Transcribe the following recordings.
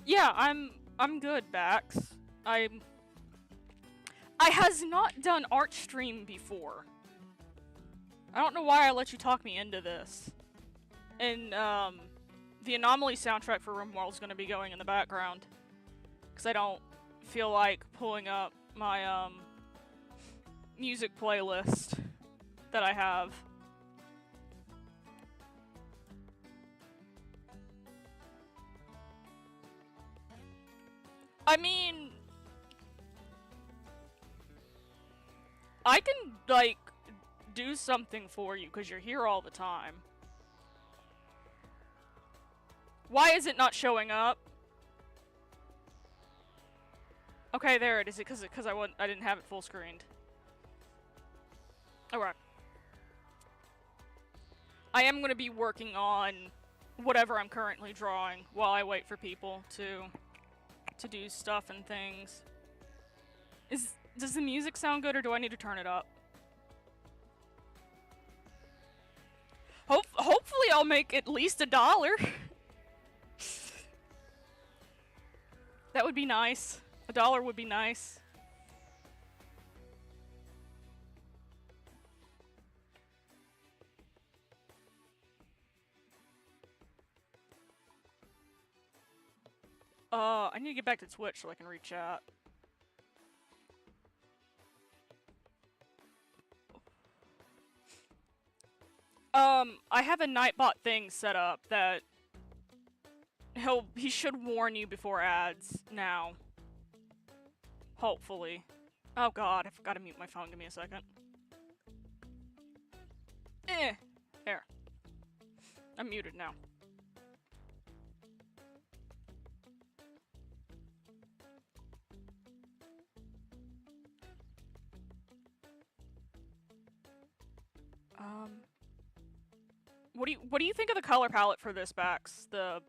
Yeah, I'm good, Bax. I has not done art stream before. I don't know why I let you talk me into this. And the Anomaly soundtrack for RimWorld is going to be going in the background because I don't feel like pulling up my music playlist that I have. I mean, I can, like, do something for you because you're here all the time. Why is it not showing up? Okay, there it is. Because I didn't have it full screened. Alright. I am going to be working on whatever I'm currently drawing while I wait for people to do stuff and things. Does the music sound good or do I need to turn it up? Hopefully I'll make at least $1. That would be nice. $1 would be nice. I need to get back to Twitch so I can read chat. I have a Nightbot thing set up that he should warn you before ads now. Hopefully. Oh god, I forgot to mute my phone. Give me a second. There. I'm muted now. What do you think of the color palette for this, Bax? The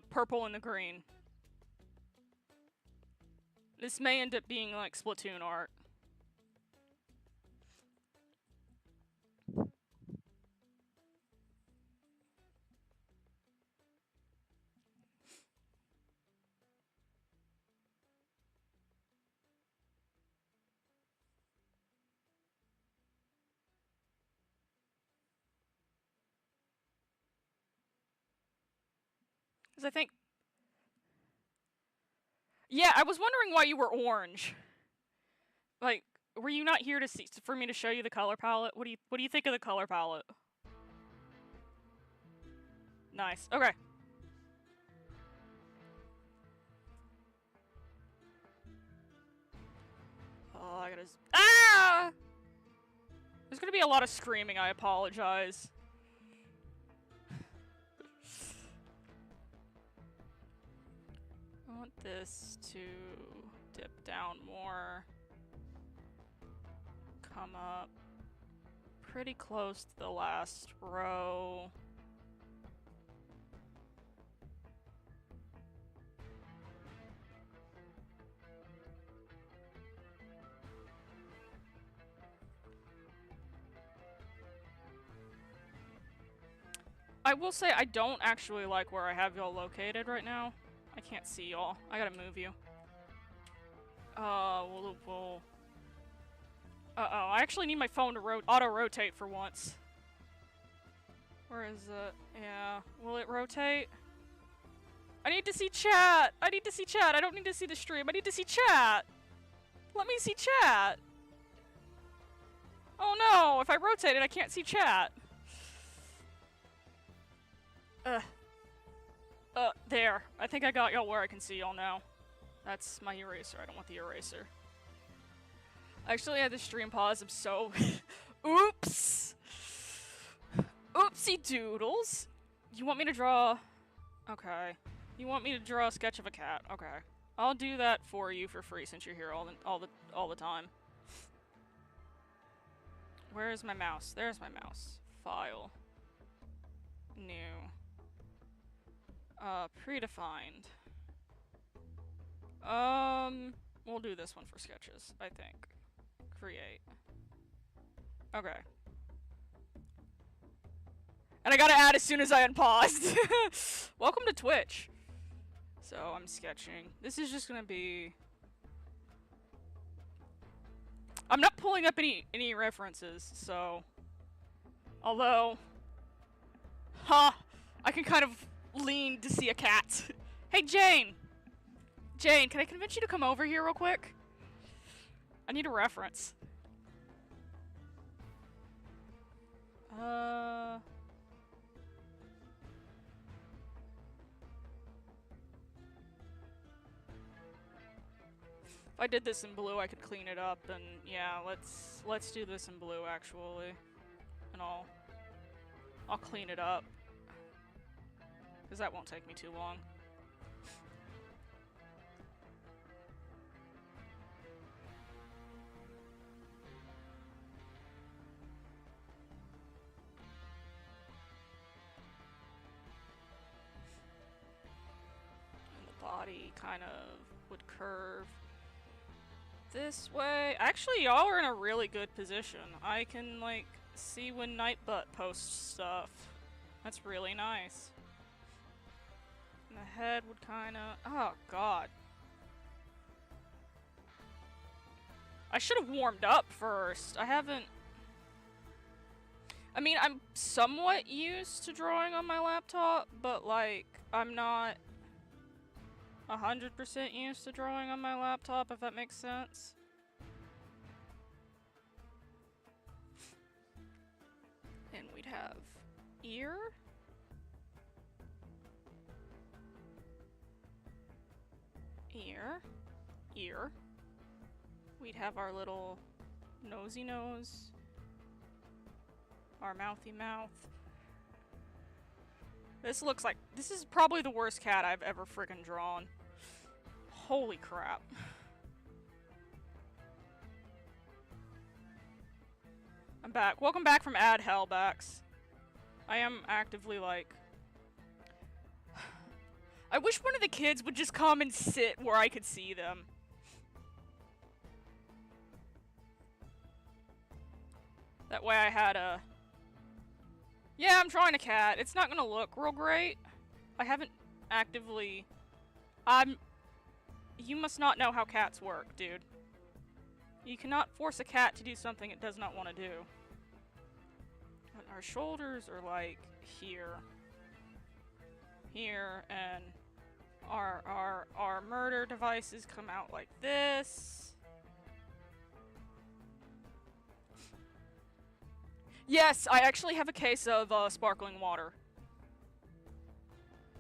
purple and the green. This may end up being like Splatoon art. Because I think... Yeah, I was wondering why you were orange. Like, were you not here for me to show you the color palette? What do you think of the color palette? Nice. Okay. Oh, I gotta... Ah! There's gonna be a lot of screaming, I apologize. I want this to dip down more. Come up pretty close to the last row. I will say I don't actually like where I have y'all located right now. I can't see y'all. I gotta move you. Uh-oh, I actually need my phone to auto-rotate for once. Where is it? Yeah, will it rotate? I need to see chat! I need to see chat! I don't need to see the stream, I need to see chat! Let me see chat! Oh no, if I rotate it, I can't see chat. There. I think I got y'all where I can see y'all now. That's my eraser. I don't want the eraser. I actually had the stream pause. I'm so... Oops! Oopsie doodles! You want me to draw... Okay. You want me to draw a sketch of a cat. Okay. I'll do that for you for free since you're here all the time. Where is my mouse? There's my mouse. File. New. Predefined. We'll do this one for sketches, I think. Create. Okay. And I gotta add as soon as I unpaused. Welcome to Twitch. So I'm sketching. This is just gonna be... I'm not pulling up any references, so... Although... Ha! I can kind of lean to see a cat. Hey, Jane! Jane, can I convince you to come over here real quick? I need a reference. If I did this in blue, I could clean it up, and yeah, let's do this in blue, actually. And I'll clean it up. Because that won't take me too long. And the body kind of would curve this way. Actually, y'all are in a really good position. I can, like, see when Nightbutt posts stuff. That's really nice. And the head would kind of... Oh, God. I should have warmed up first. I haven't... I mean, I'm somewhat used to drawing on my laptop, but, like, I'm not 100% used to drawing on my laptop, if that makes sense. And we'd have ear. Ear. Ear. We'd have our little nosy nose. Our mouthy mouth. This looks like... This is probably the worst cat I've ever friggin' drawn. Holy crap. I'm back. Welcome back from Ad Hellbacks. I am actively, like... I wish one of the kids would just come and sit where I could see them. That way I had a... Yeah, I'm drawing a cat. It's not gonna look real great. I haven't actively... You must not know how cats work, dude. You cannot force a cat to do something it does not want to do. But our shoulders are, like, here. Here, and our murder devices come out like this. Yes, I actually have a case of sparkling water.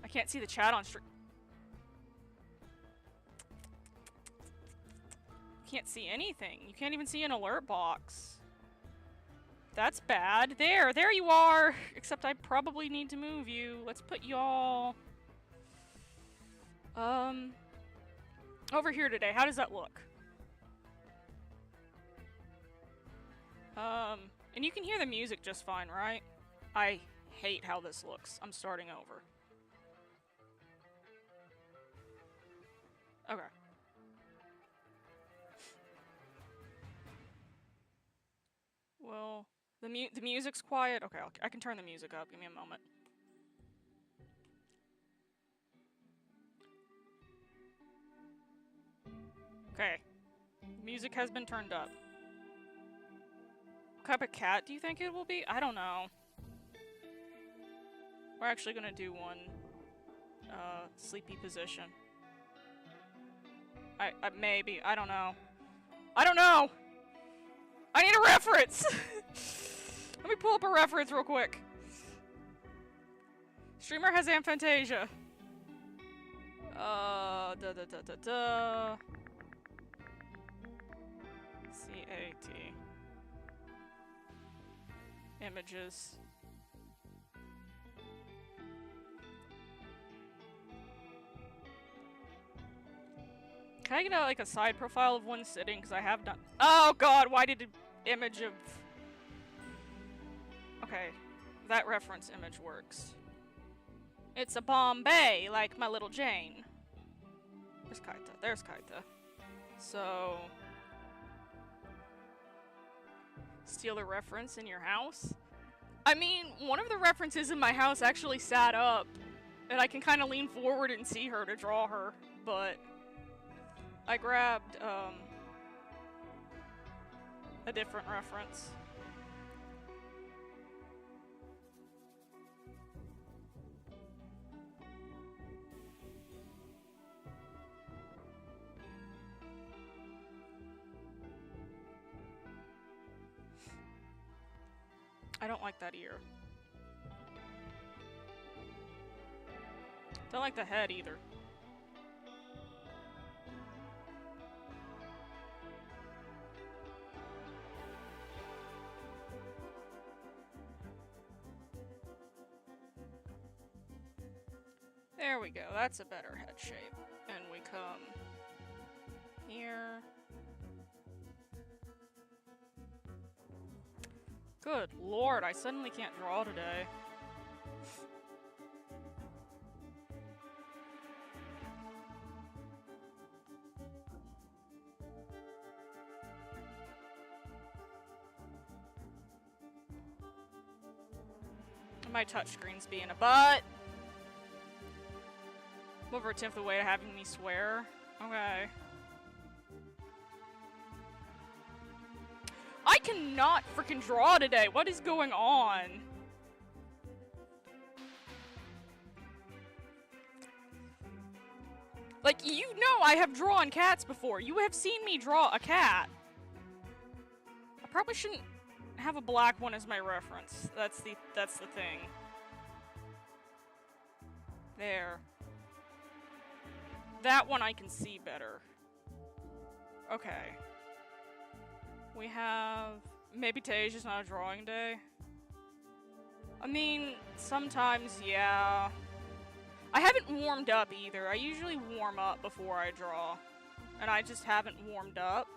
I can't see the chat on stream. Can't see anything. You can't even see an alert box. That's bad. There you are! Except I probably need to move you. Let's put y'all... over here today. How does that look? And you can hear the music just fine, right? I hate how this looks. I'm starting over. Okay. Well, the music's quiet. Okay, I can turn the music up. Give me a moment. Okay. Music has been turned up. What type of cat do you think it will be? I don't know. We're actually gonna do one sleepy position. Maybe. I don't know. I don't know! I need a reference! Let me pull up a reference real quick. Streamer has aphantasia. C-A-T. Images. Can I get like a side profile of one sitting? Because I have done. Oh god, why did the image of... Okay, that reference image works. It's a Bombay, like my little Jane. There's Kaita. There's Kaita. So... Steal a reference in your house? I mean, one of the references in my house actually sat up And I can kind of lean forward and see her to draw her, but I grabbed, a different reference. I don't like that ear. Don't like the head either. There we go, that's a better head shape. And we come here. Good lord, I suddenly can't draw today. My touchscreen's being a butt. Over a tenth of the way to having me swear. Okay. I cannot freaking draw today. What is going on? Like, you know I have drawn cats before. You have seen me draw a cat. I probably shouldn't have a black one as my reference. That's the thing. There. That one I can see better. Okay. We have... Maybe today's just not a drawing day? I mean, sometimes, yeah. I haven't warmed up either. I usually warm up before I draw. And I just haven't warmed up.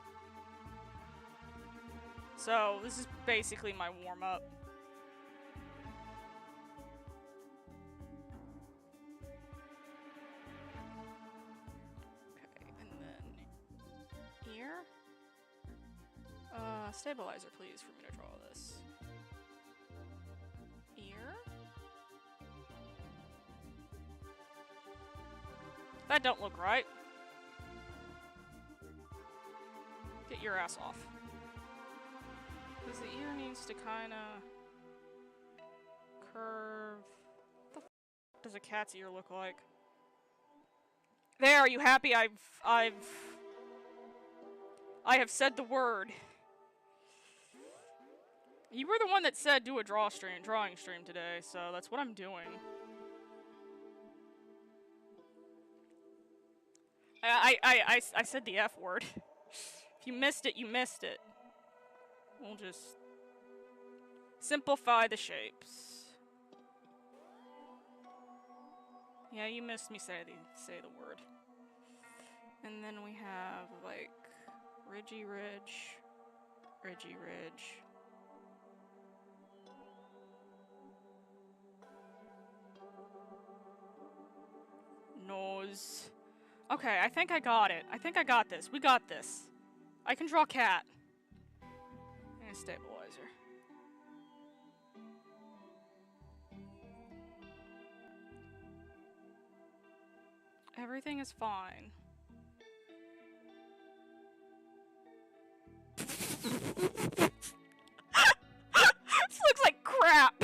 So, this is basically my warm-up. Okay, and then... Here? Stabilizer, please, for me to draw this. Ear? That don't look right. Get your ass off. Because the ear needs to kind of curve. What the f does a cat's ear look like? There, are you happy? I have said the word. You were the one that said do a drawing stream today, so that's what I'm doing. I said the F word. If you missed it, you missed it. We'll just simplify the shapes. Yeah, you missed me say the word. And then we have like ridgy ridge, ridgy ridge. Nose. Okay, I think I got it. I think I got this. We got this. I can draw cat. And a stabilizer. Everything is fine. This looks like crap.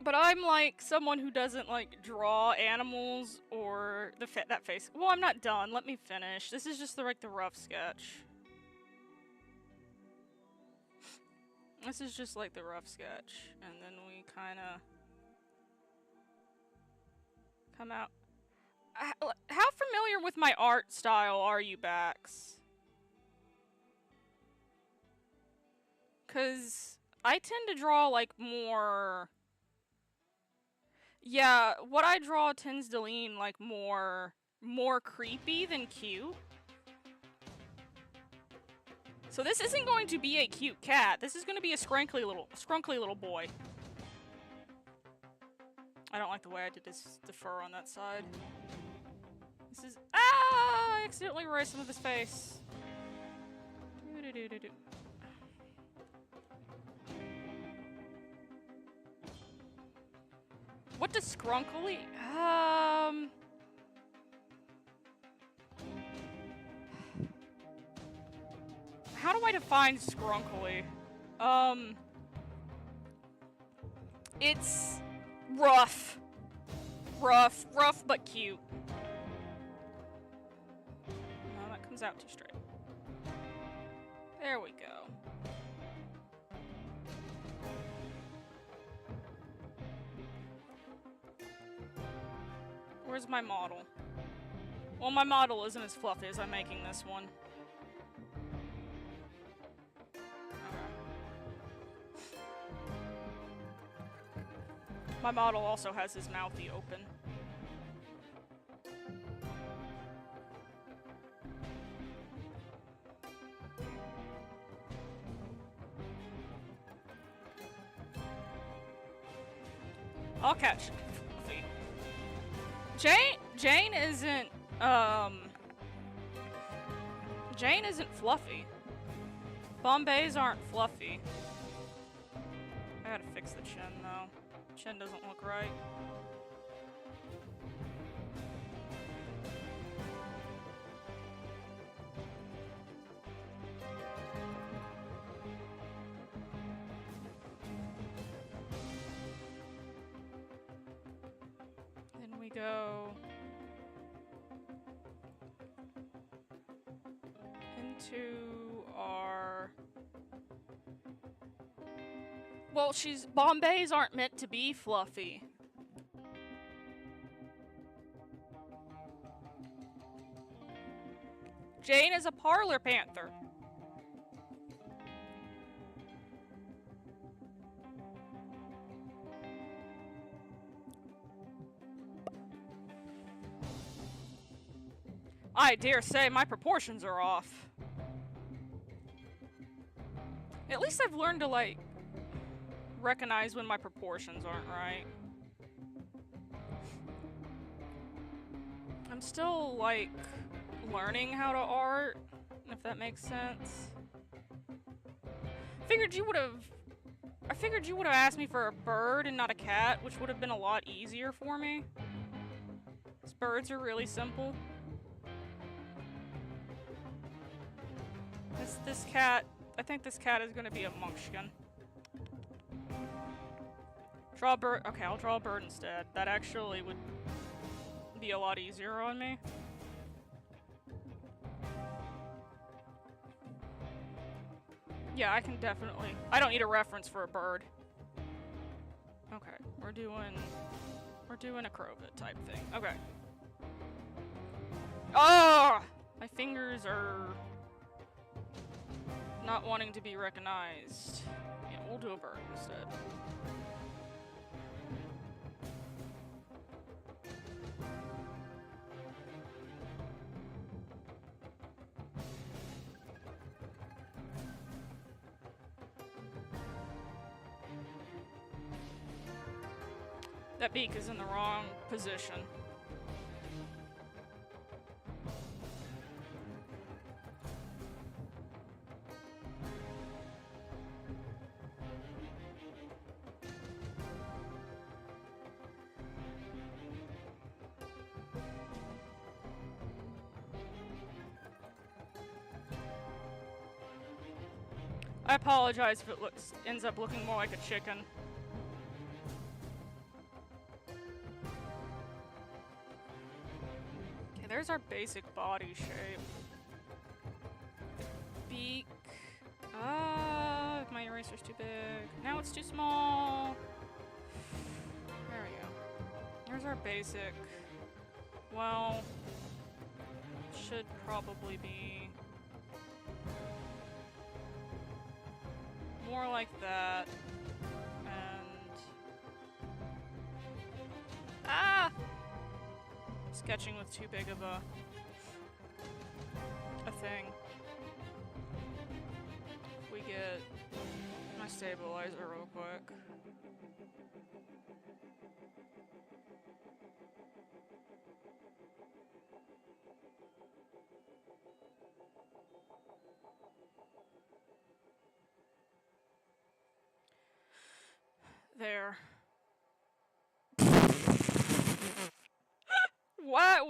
But I'm like someone who doesn't like draw animals or that face. Well, I'm not done. Let me finish. This is just the rough sketch. This is just like the rough sketch, and then we kind of come out. How familiar with my art style are you, Bax? 'Cause I tend to draw like more. Yeah, what I draw tends to lean like more creepy than cute. So this isn't going to be a cute cat. This is going to be a scrunkly little boy. I don't like the way I did the fur on that side. This is I accidentally erased some of his face. What does Skrunkily? How do I define Skrunkily? It's rough. Rough but cute. No, that comes out too straight. There we go. Where's my model? Well, my model isn't as fluffy as I'm making this one. My model also has his mouthy open. I'll catch Fluffy. Jane isn't fluffy. Bombays aren't fluffy. I gotta fix the chin though. Chin doesn't look right. Then we go into our... Well, Bombays aren't meant to be fluffy. Jane is a parlor panther. I dare say my proportions are off. At least I've learned to, like, recognize when my proportions aren't right. I'm still, like, learning how to art, if that makes sense. I figured you would have asked me for a bird and not a cat, which would have been a lot easier for me. 'Cause birds are really simple. This cat, I think this cat is gonna be a munchkin. Draw a bird. Okay, I'll draw a bird instead. That actually would be a lot easier on me. Yeah, I can definitely... I don't need a reference for a bird. Okay, we're doing a Crowbit type thing. Okay. Oh! My fingers are not wanting to be recognized. Yeah, we'll do a bird instead. That beak is in the wrong position. I apologize if it ends up looking more like a chicken. Okay, there's our basic body shape. Beak. My eraser's too big. Now it's too small. There we go. There's our basic. Well, should probably be more like that, and sketching with too big of a thing. If we get my stabilizer real quick. There.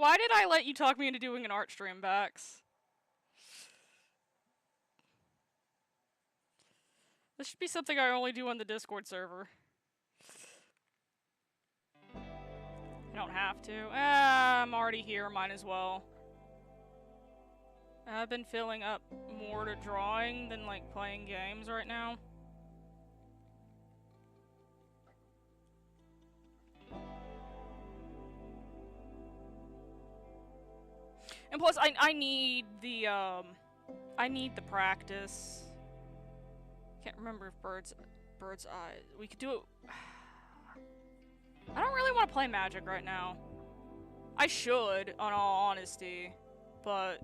Why did I let you talk me into doing an art stream, Bax? This should be something I only do on the Discord server. I don't have to. I'm already here, might as well. I've been filling up more to drawing than, like, playing games right now. And plus, I need the practice. Can't remember if bird's eye. We could do it. I don't really want to play Magic right now. I should, on all honesty, but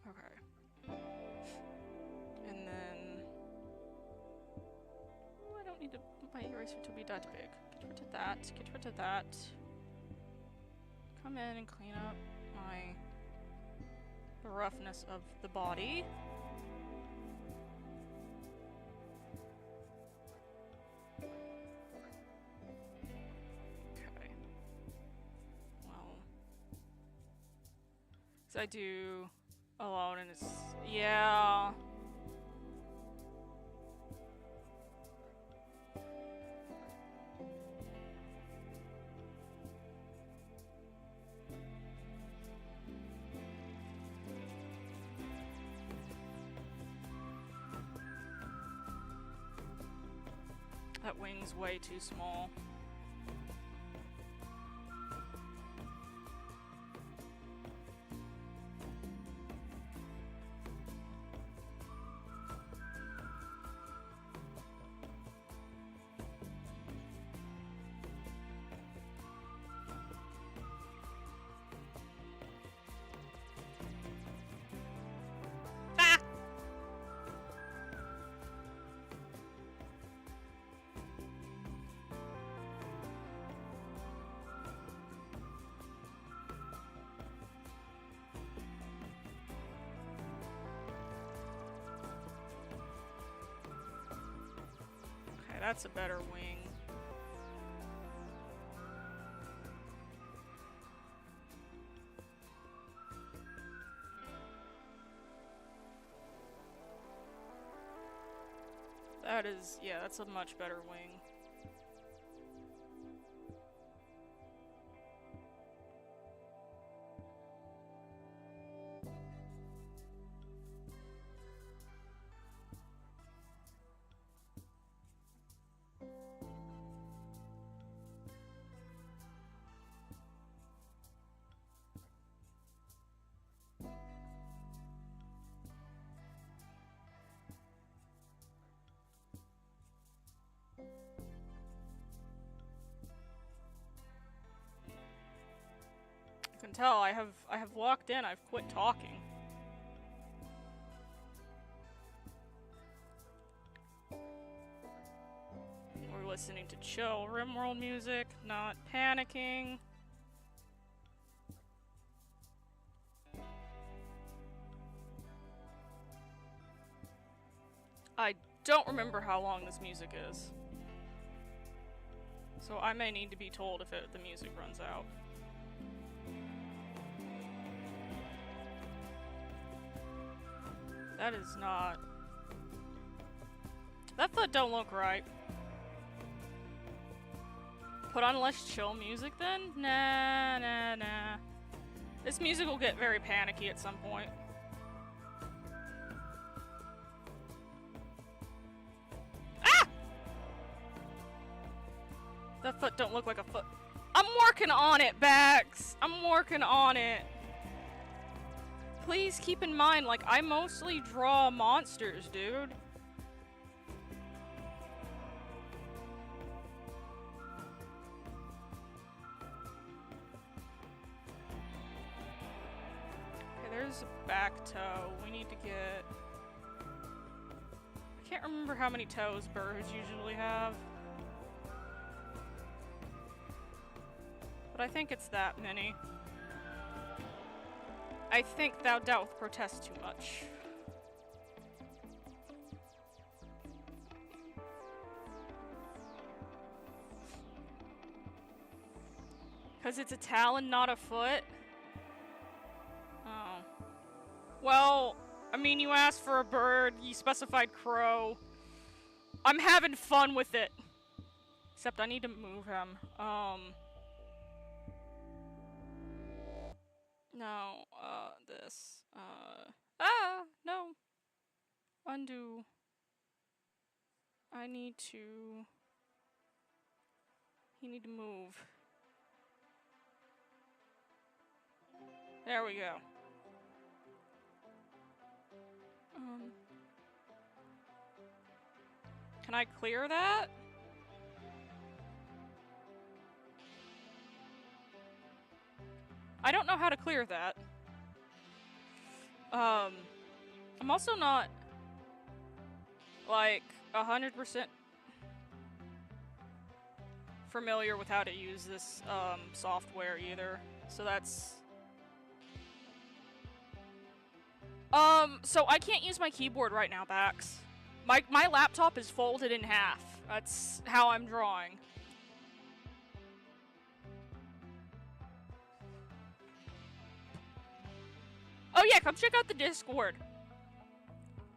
okay. And then I don't need my eraser to be that big. Get rid of that. Get rid of that. Come in and clean up the roughness of the body. Okay. Well, so I do alone, and it's yeah. That wing's way too small. That's a better wing. That is, yeah, that's a much better wing. You can tell I have locked in. I've quit talking. We're listening to chill RimWorld music, not panicking. I don't remember how long this music is, so I may need to be told if the music runs out. That is not... That foot don't look right. Put on less chill music then? Nah, nah, nah. This music will get very panicky at some point. Ah! That foot don't look like a foot. I'm working on it, Bax! I'm working on it. Please keep in mind, like, I mostly draw monsters, dude. Okay, there's a back toe. We need to get... I can't remember how many toes birds usually have. But I think it's that many. I think thou doth protest too much. 'Cause it's a talon, not a foot? Oh. Well, I mean, you asked for a bird, you specified crow. I'm having fun with it. Except I need to move him. No, this. No. Undo. I need to... You need to move. There we go. Can I clear that? I don't know how to clear that. I'm also not, like, 100% familiar with how to use this, software either. So that's... so I can't use my keyboard right now, Bax. My laptop is folded in half. That's how I'm drawing. Oh yeah, come check out the Discord.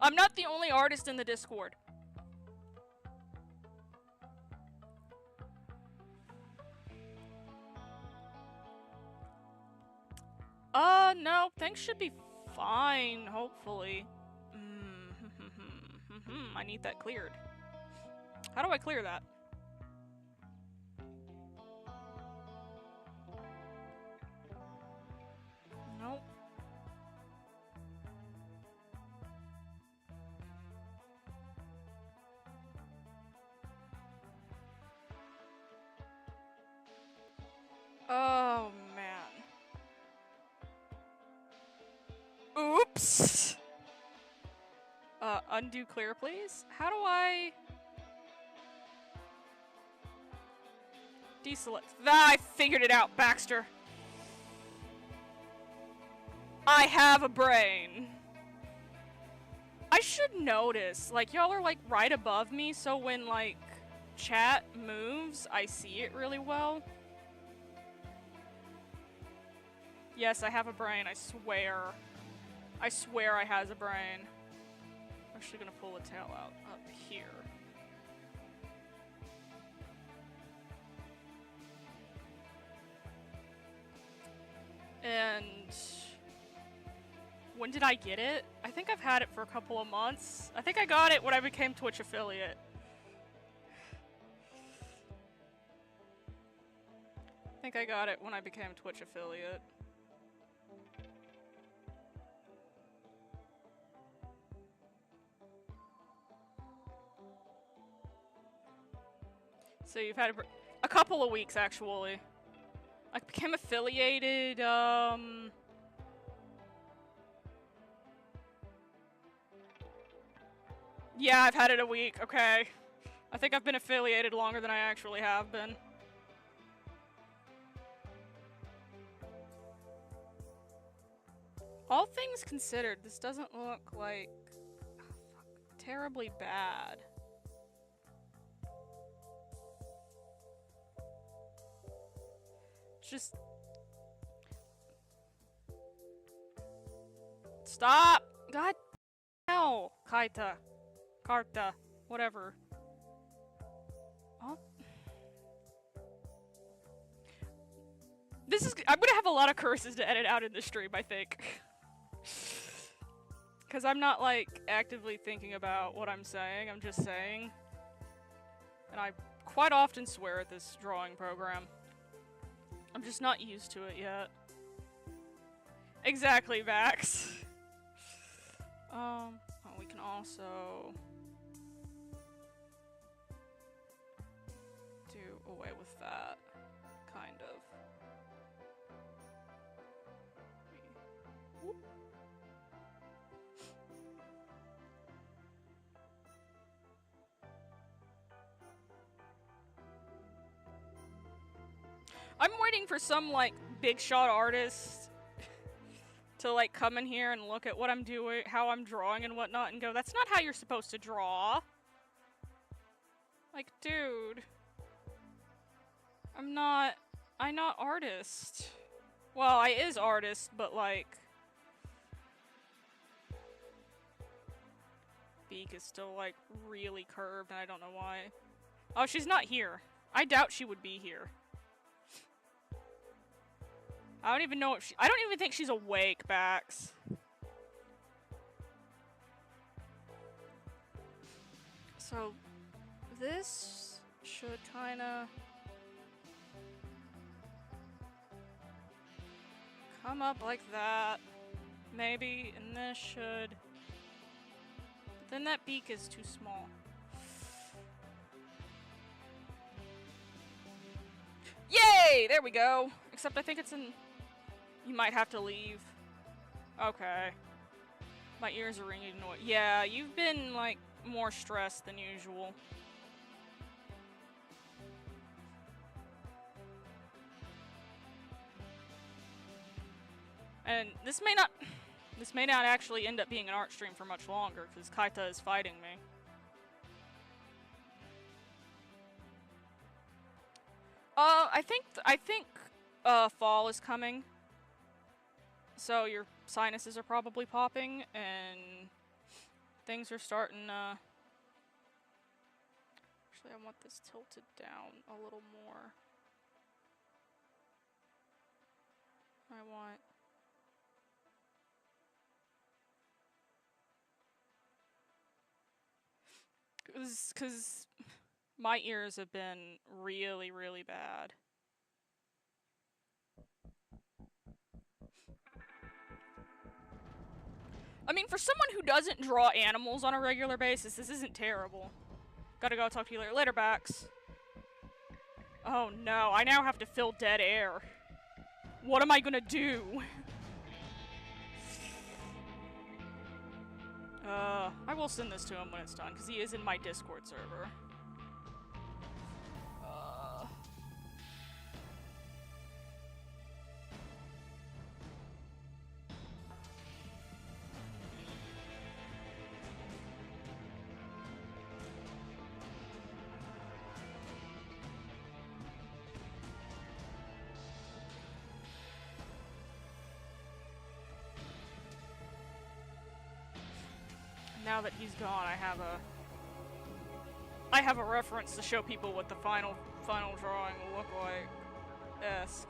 I'm not the only artist in the Discord. No, things should be fine, hopefully. I need that cleared. How do I clear that? Nope. Oh, man. Oops! Undo clear, please? How do I... Deselect. I figured it out, Baxter. I have a brain. I should notice, like, y'all are, like, right above me, so when, like, chat moves, I see it really well. Yes, I have a brain, I swear. I swear I has a brain. I'm actually gonna pull the tail out up here. And... when did I get it? I think I've had it for a couple of months. I think I got it when I became Twitch affiliate. I think I got it when I became Twitch affiliate. So you've had a couple of weeks, actually. I became affiliated, yeah, I've had it a week, okay. I think I've been affiliated longer than I actually have been. All things considered, this doesn't look like terribly bad. Just... Stop! God hell! Kaita. Karta. Whatever. Oh. This is... I'm gonna have a lot of curses to edit out in this stream, I think. Because I'm not, like, actively thinking about what I'm saying, I'm just saying. And I quite often swear at this drawing program. I'm just not used to it yet. Exactly, Vax. Oh, we can also do away with that, kind of. Whoop. I'm waiting for some, like, big shot artist to, like, come in here and look at what I'm doing, how I'm drawing and whatnot, and go, that's not how you're supposed to draw. Like, dude. I'm not I not artist? Well, I is artist, but like... Beak is still like really curved and I don't know why. Oh, she's not here. I doubt she would be here. I don't even know if I don't even think she's awake, Bax. So, this should kinda... come up like that. Maybe, and this should... But then that beak is too small. Yay! There we go! Except I think it's in... You might have to leave. Okay. My ears are ringing. Yeah, you've been, like, more stressed than usual. And this may not actually end up being an art stream for much longer, because Kaita is fighting me. I think fall is coming. So your sinuses are probably popping, and things are starting, Actually, I want this tilted down a little more. I want... Because my ears have been really, really bad. I mean, for someone who doesn't draw animals on a regular basis, this isn't terrible. Gotta go, talk to you later. Later, Bax. Oh no, I now have to fill dead air. What am I gonna do? I will send this to him when it's done, because he is in my Discord server. Now that he's gone, I have a reference to show people what the final drawing will look like. Esque.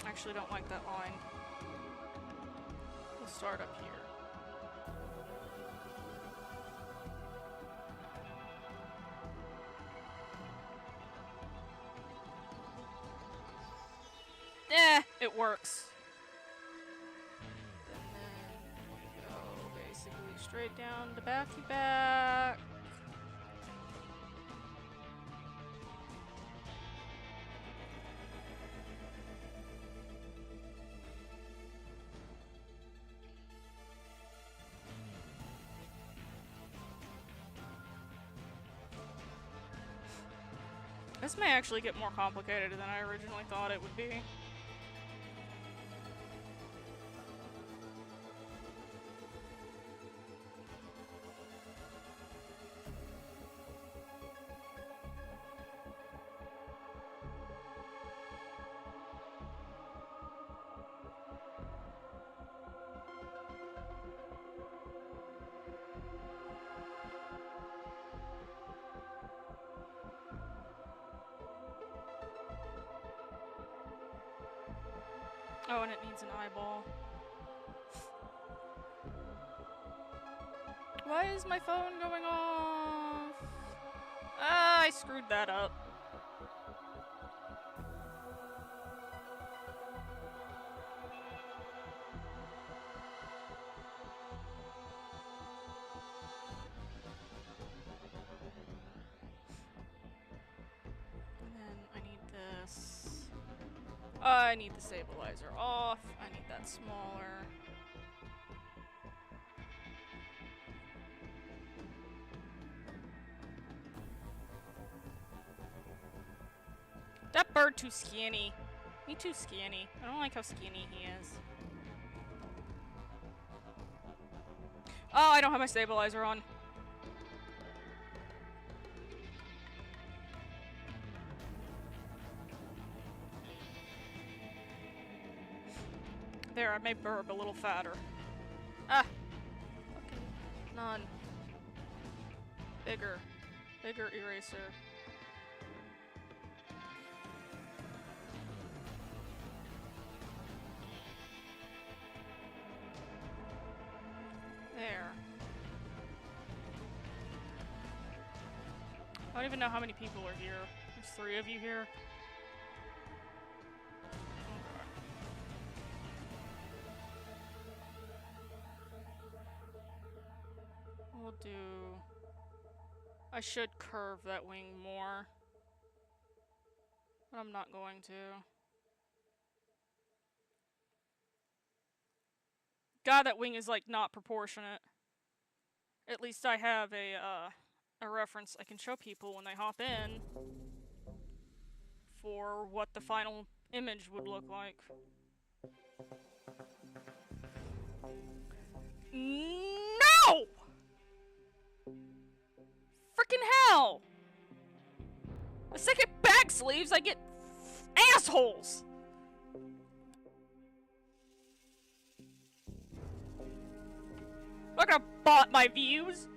Actually don't like that line. We'll start up here. It works. And then we go basically straight down to back. This may actually get more complicated than I originally thought it would be. Oh, and it needs an eyeball. Why is my phone going off? Ah, I screwed that up. And then I need this. I need the stabilizer off. I need that smaller. bird too skinny. Me too skinny. I don't like how skinny he is. Oh, I don't have my stabilizer on. There, I made Burb a little fatter. Ah! Fucking none. Bigger. Bigger eraser. There. I don't even know how many people are here. There's 3 of you here. We'll do... I should curve that wing more. But I'm not going to. God, that wing is, like, not proportionate. At least I have a reference I can show people when they hop in for what the final image would look like. No! Frickin' hell! The second back sleeves, I get assholes! I'm not gonna bot my views.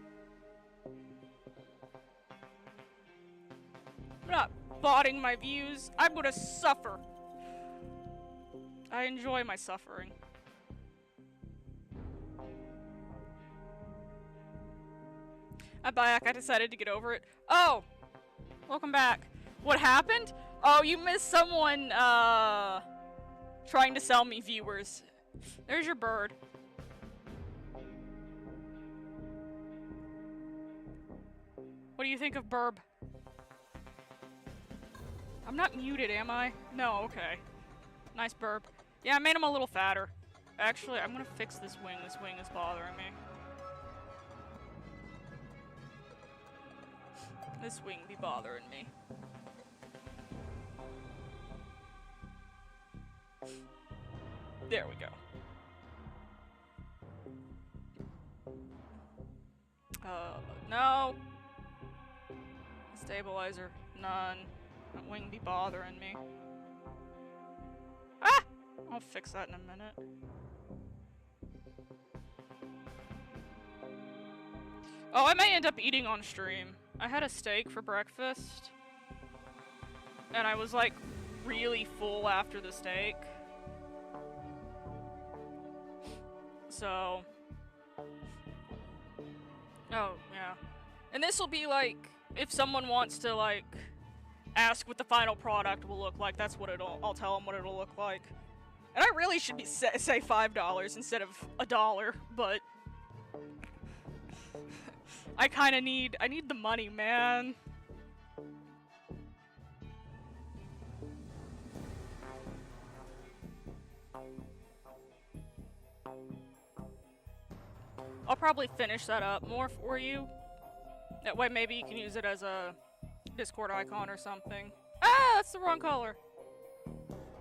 I'm not botting my views. I'm gonna suffer. I enjoy my suffering. I'm back. I decided to get over it. Oh! Welcome back. What happened? Oh, you missed someone, trying to sell me viewers. There's your bird. What do you think of Burb? I'm not muted, am I? No, okay. Nice Burb. Yeah, I made him a little fatter. Actually, I'm gonna fix this wing. This wing is bothering me. This wing be bothering me. There we go. No. Stabilizer, none. That wing be bothering me. Ah! I'll fix that in a minute. Oh, I may end up eating on stream. I had a steak for breakfast. And I was like really full after the steak. So... Oh, yeah. And this will be like, if someone wants to like, ask what the final product will look like, that's what I'll tell them what it'll look like. And I really should be say $5 instead of $1, but... I need the money, man. I'll probably finish that up more for you. That way maybe you can use it as a Discord icon or something. Ah, that's the wrong color.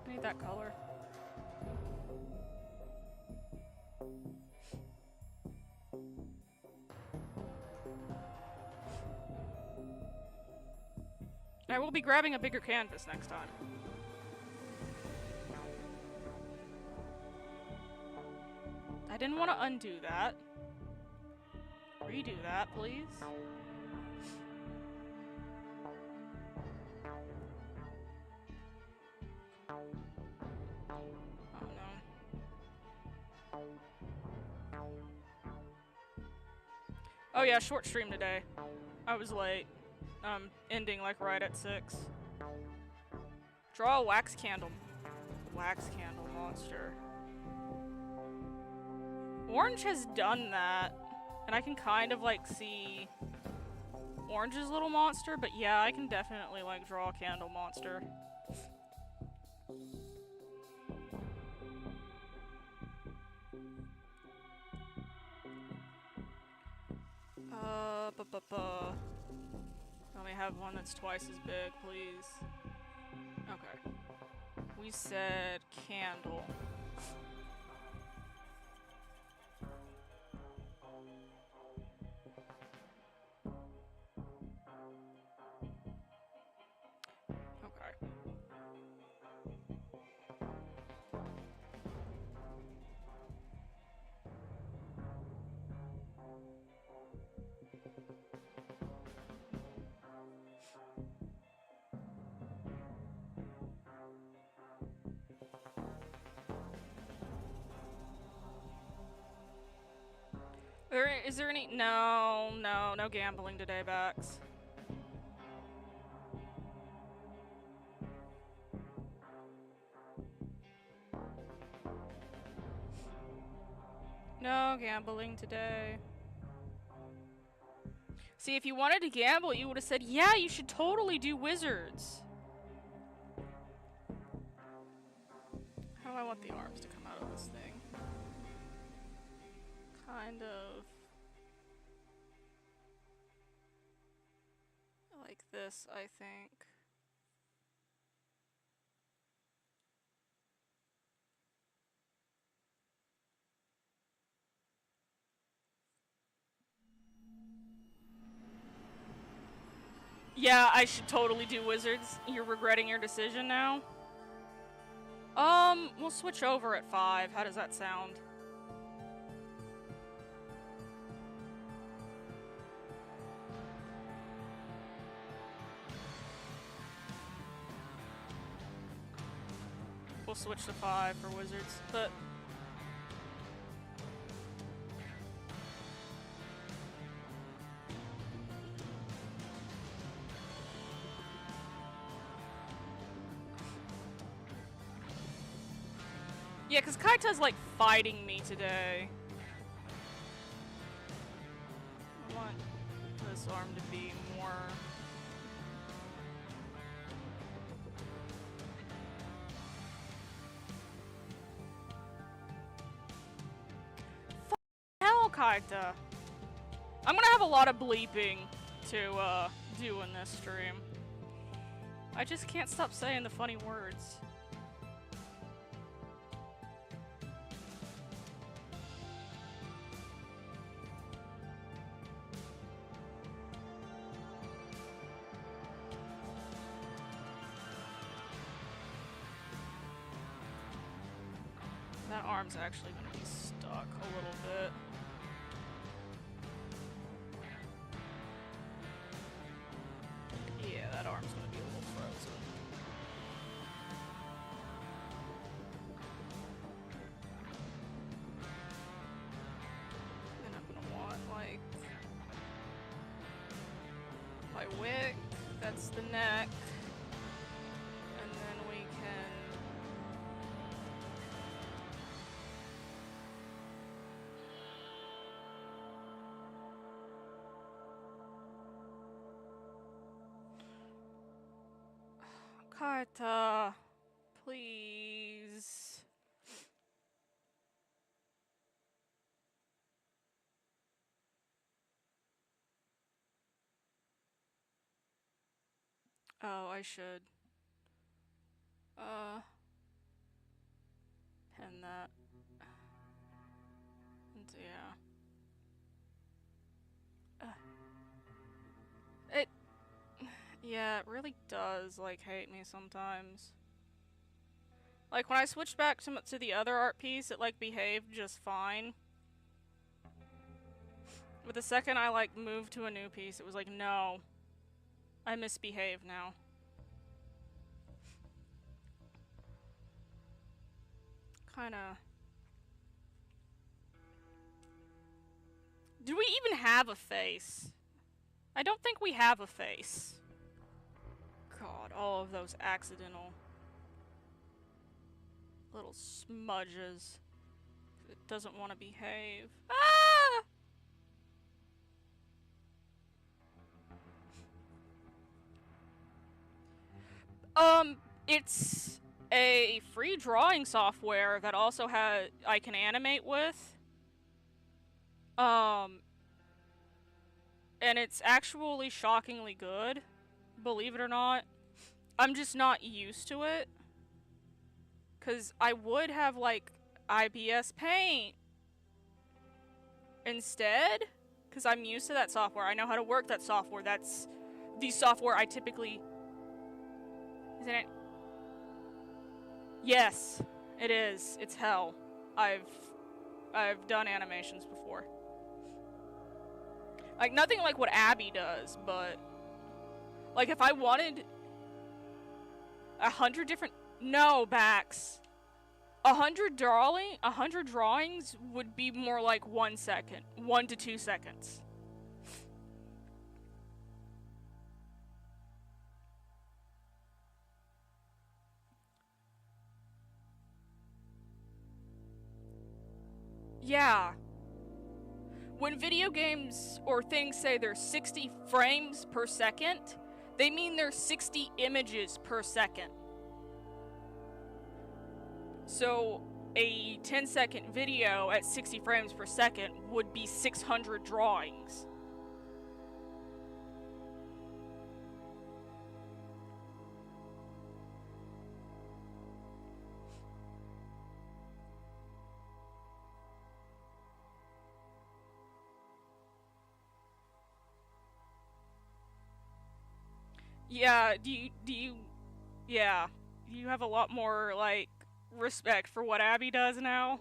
I need that color. I will be grabbing a bigger canvas next time. I didn't want to undo that. Redo that, please. Oh no. Oh yeah, short stream today. I was late. Ending like right at 6. Draw a wax candle. Wax candle monster. Orange has done that. And I can kind of like see Orange's little monster, but yeah, I can definitely like draw a candle monster. Let me have one that's twice as big, please. Okay. You said candle. Okay. Is there any? No gambling today, Bax. No gambling today. See, if you wanted to gamble, you would have said, yeah, you should totally do wizards. How do I want the arms to come out of this thing? Kind of like this, I think. Yeah, I should totally do wizards. You're regretting your decision now? We'll switch over at 5. How does that sound? We'll switch to 5 for wizards, but... yeah, because Kaita's, like, fighting me today. I want this arm to be more... hell, Kaita! I'm gonna have a lot of bleeping to, do in this stream. I just can't stop saying the funny words. That arm's actually gonna be stuck a little bit. Yeah, that arm's gonna be a little frozen. And I'm gonna want, like, my wick, that's the neck. And then we can... Kaita, please. Oh, I should. Pin that. And yeah. Yeah, it really does, like, hate me sometimes. Like, when I switched back to the other art piece, it, like, behaved just fine. But the second I, like, moved to a new piece, it was like, no. I misbehave now. Kinda... do we even have a face? I don't think we have a face. God, all of those accidental little smudges. It doesn't want to behave. Ah! It's a free drawing software that also I can animate with. And it's actually shockingly good, believe it or not. I'm just not used to it. Because I would have, like, IPS Paint instead. Because I'm used to that software. I know how to work that software. That's the software I typically... Isn't it? Yes, it is. It's hell. I've done animations before. Like, nothing like what Abby does, but... Like, if I wanted... 100 different... No, Bax. 100 drawings would be more like 1 second. 1 to 2 seconds. Yeah. When video games or things say they're 60 frames per second, they mean there's 60 images per second. So a 10-second video at 60 frames per second would be 600 drawings. Yeah, yeah, you have a lot more, like, respect for what Abby does now.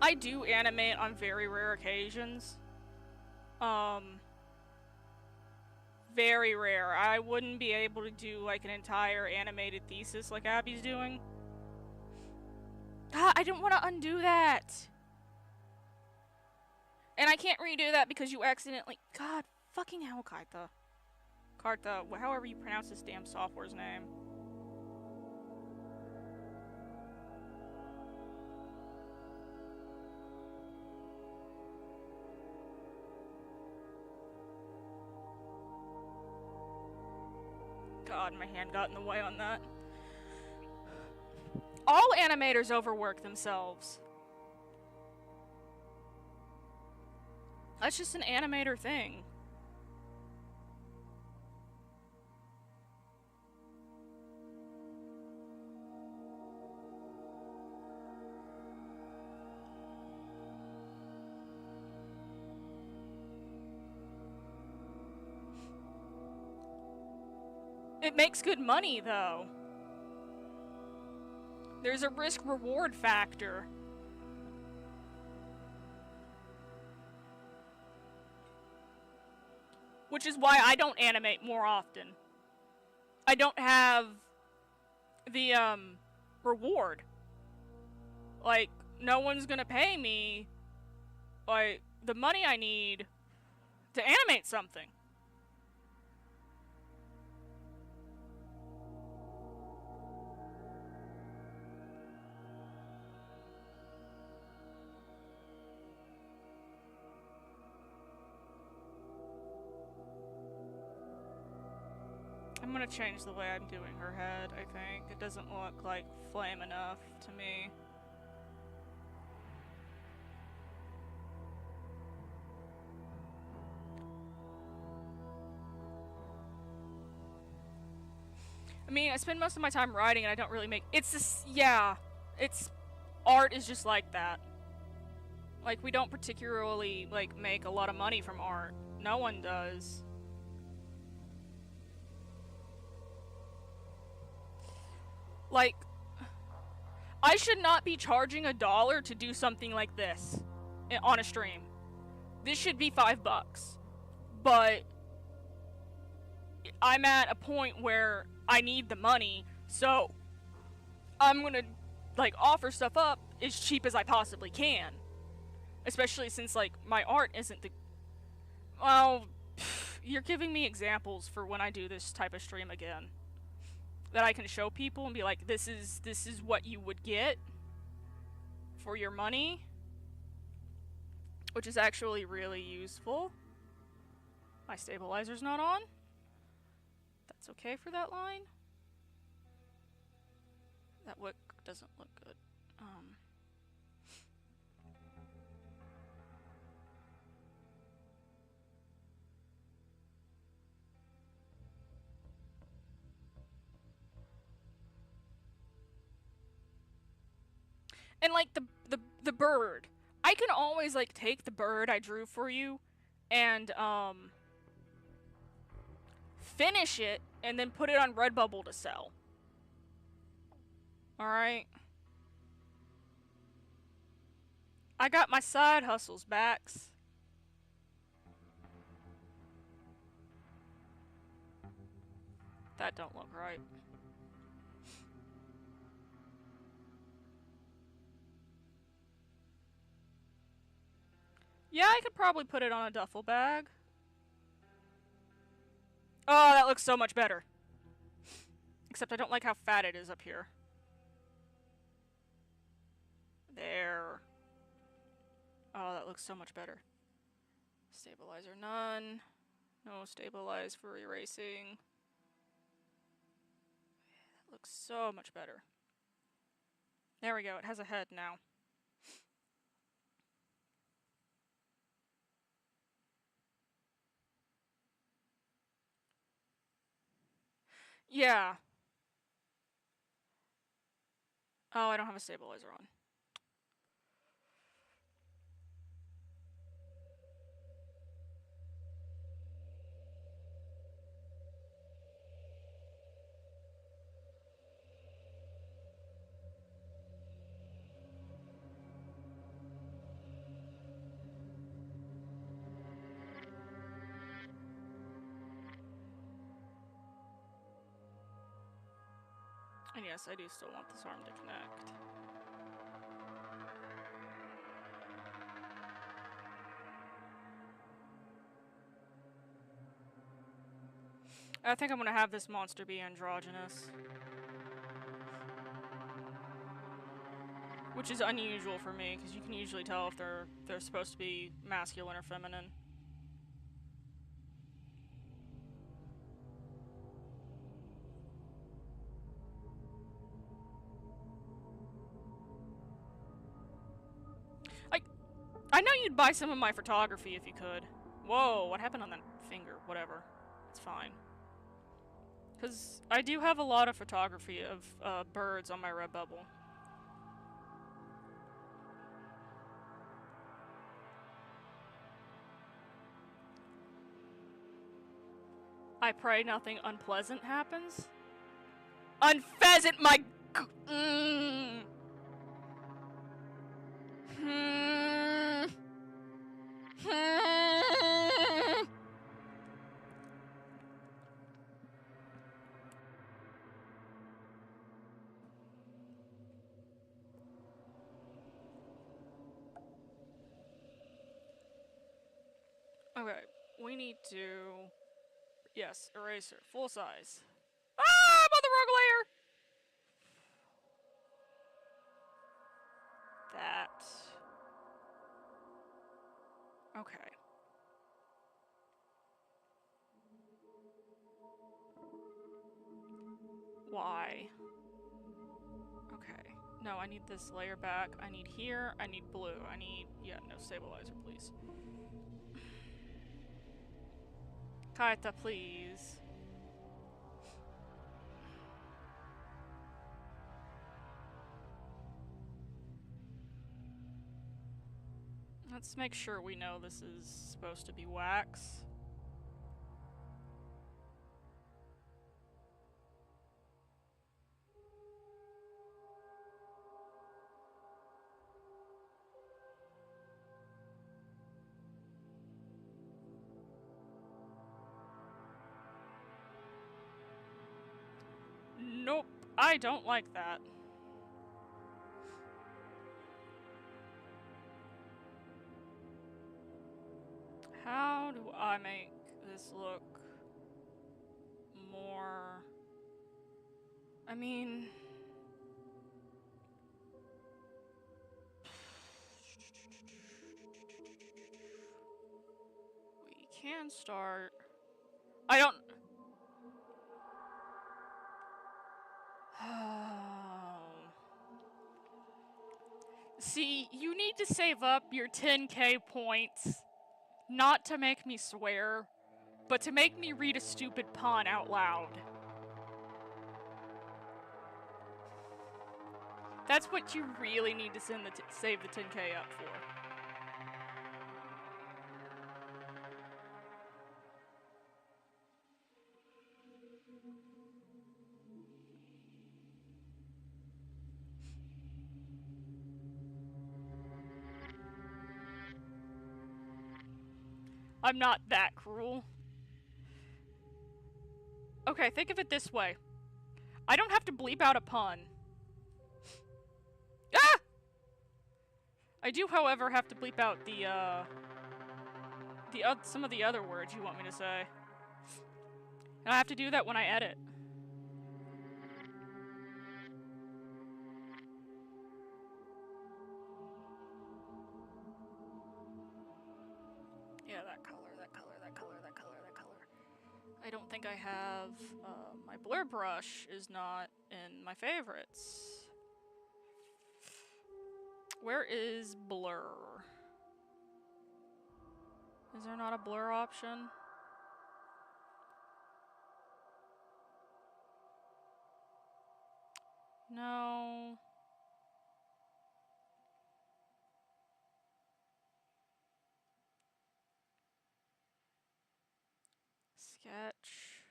I do animate on very rare occasions. Very rare. I wouldn't be able to do, like, an entire animated thesis like Abby's doing. Ah, I didn't want to undo that! And I can't redo that because you accidentally... God, fucking hell, Kaita. Karta, however you pronounce this damn software's name. God, my hand got in the way on that. All animators overwork themselves. That's just an animator thing. It makes good money, though. There's a risk-reward factor. Which is why I don't animate more often. I don't have the, reward. Like, no one's gonna pay me, like, the money I need to animate something. I'm gonna change the way I'm doing her head, I think. It doesn't look like flame enough to me. I mean, I spend most of my time writing and I don't really make... It's just... Yeah. It's... Art is just like that. Like, we don't particularly, like, make a lot of money from art. No one does. Like, I should not be charging $1 to do something like this on a stream. This should be $5. But I'm at a point where I need the money, so I'm gonna, like, offer stuff up as cheap as I possibly can. Especially since, like, my art isn't the... Well, you're giving me examples for when I do this type of stream again. That I can show people and be like, this is what you would get for your money. Which is actually really useful. My stabilizer's not on. The That's okay for that line. That wick doesn't look good. And like the bird, I can always like take the bird I drew for you and finish it and then put it on Redbubble to sell. Alright? I got my side hustles back. That don't look right. Yeah, I could probably put it on a duffel bag. Oh, that looks so much better. Except I don't like how fat it is up here. There. Oh, that looks so much better. Stabilizer none. No stabilize for erasing. That looks so much better. There we go, it has a head now. Yeah. Oh, I don't have a stabilizer on. And yes, I do still want this arm to connect. I think I'm gonna have this monster be androgynous. Which is unusual for me, because you can usually tell if they're supposed to be masculine or feminine. I know you'd buy some of my photography if you could. Whoa, what happened on that finger? Whatever. It's fine. Because I do have a lot of photography of birds on my Redbubble. I pray nothing unpleasant happens. Unpheasant my Okay, we need to... Yes, eraser. Full size. Ah! I'm on the wrong layer! That... Okay. Why? Okay. No, I need this layer back. I need here. I need blue. I need... Yeah, no stabilizer, please. Kaita, please. Let's make sure we know this is supposed to be wax. Nope, I don't like that. How do I make this look more... I mean... We can start... I don't... See, you need to save up your 10k points, not to make me swear, but to make me read a stupid pun out loud. That's what you really need to save the 10k up for. I'm not that cruel. Okay, think of it this way. I don't have to bleep out a pun. Ah! I do, however, have to bleep out some of the other words you want me to say. And I have to do that when I edit. Yeah, that color, that color, that color, that color, that color. I don't think I have, my blur brush is not in my favorites. Where is blur? Is there not a blur option? No. Sketch.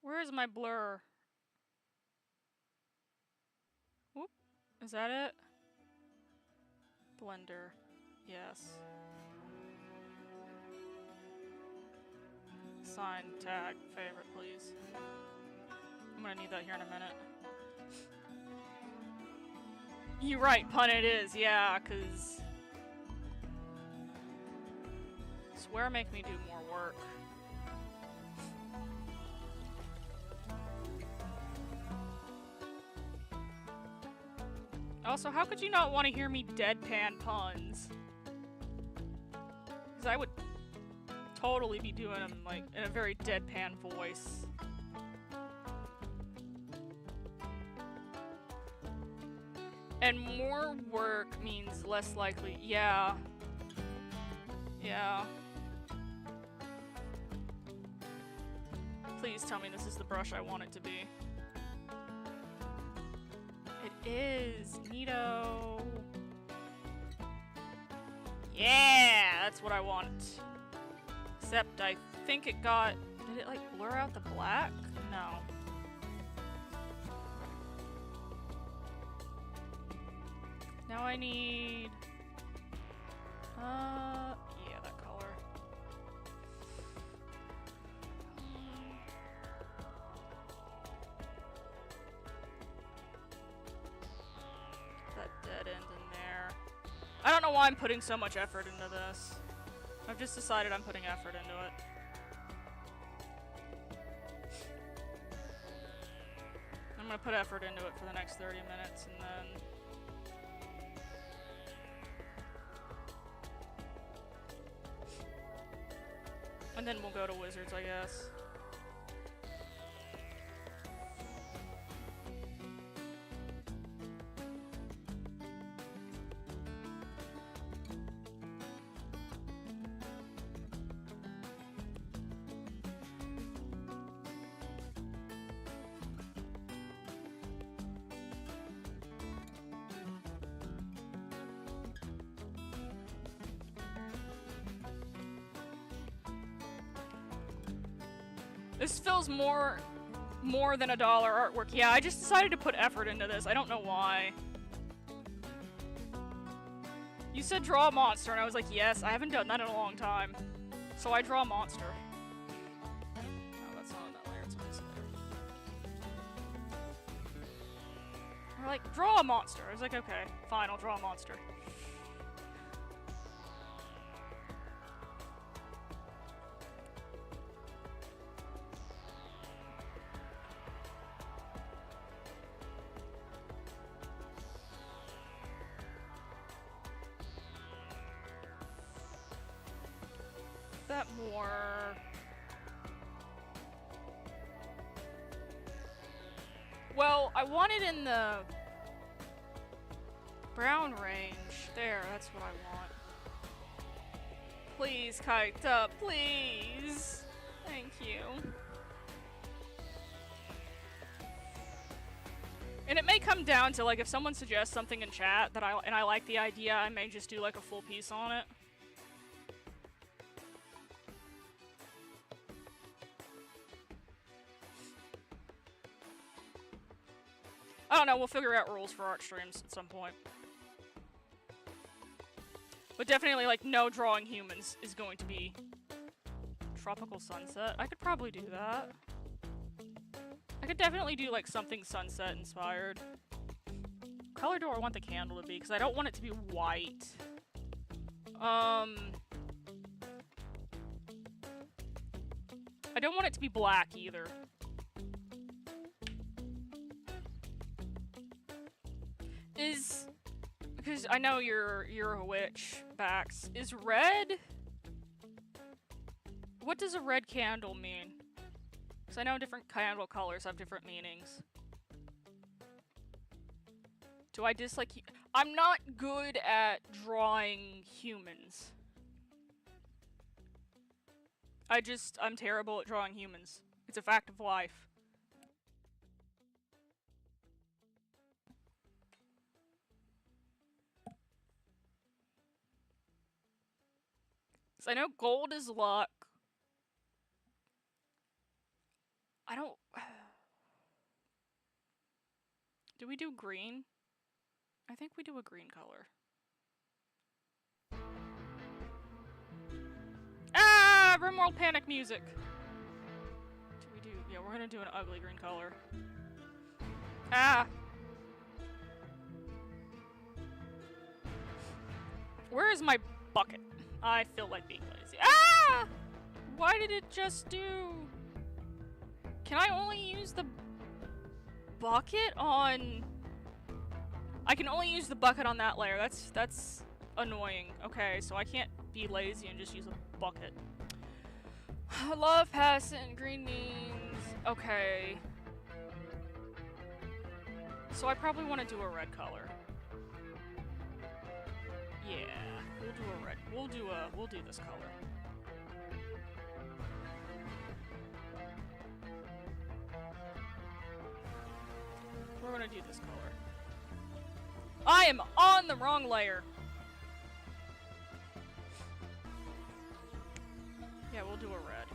Where is my blur? Whoop. Is that it? Blender. Yes. Sign, tag, favorite, please. I'm gonna need that here in a minute. You're right, pun it is, yeah, cause... Swear make me do more work. Also, how could you not want to hear me deadpan puns? Because I would totally be doing them, like, in a very deadpan voice. And more work means less likely. Yeah. Yeah. Please tell me this is the brush I want it to be. It is. Neato. Yeah! That's what I want. Except I think it got... Did it, like, blur out the black? No. Now I need... yeah, that color. That dead end in there. I don't know why I'm putting so much effort into this. I've just decided I'm putting effort into it. I'm gonna put effort into it for the next 30 minutes and then... And then we'll go to Wizards, I guess. This feels more than $1 artwork. Yeah, I just decided to put effort into this. I don't know why. You said draw a monster, and I was like, yes, I haven't done that in a long time. So I draw a monster. Oh, that's not on that layer, it's on this layer. They're like, draw a monster. I was like, okay, fine, I'll draw a monster. That more... Well, I want it in the brown range. There, that's what I want. Please, Kaita, please. Thank you. And it may come down to, like, if someone suggests something in chat that I like the idea, I may just do, like, a full piece on it. I don't know, we'll figure out rules for art streams at some point. But definitely, like, no drawing humans is going to be tropical sunset. I could probably do that. I could definitely do, like, something sunset inspired. Color do I want the candle to be? Because I don't want it to be white. I don't want it to be black either. Because I know you're a witch, Bax. Is red? What does a red candle mean? Because I know different candle colors have different meanings. Do I dislike? I'm not good at drawing humans. I'm terrible at drawing humans. It's a fact of life. I know gold is luck. I don't... Do we do green? I think we do a green color. Ah! RimWorld panic music! Do we do... Yeah, we're gonna do an ugly green color. Ah! Where is my bucket? I feel like being lazy. Ah! Why did it just do... Can I only use the bucket on... I can only use the bucket on that layer. That's annoying. Okay, so I can't be lazy and just use a bucket. I love passing green beans. Okay. So I probably want to do a red color. Yeah. We'll do a red. We'll do this color. We're gonna do this color. I am on the wrong layer. Yeah, we'll do a red.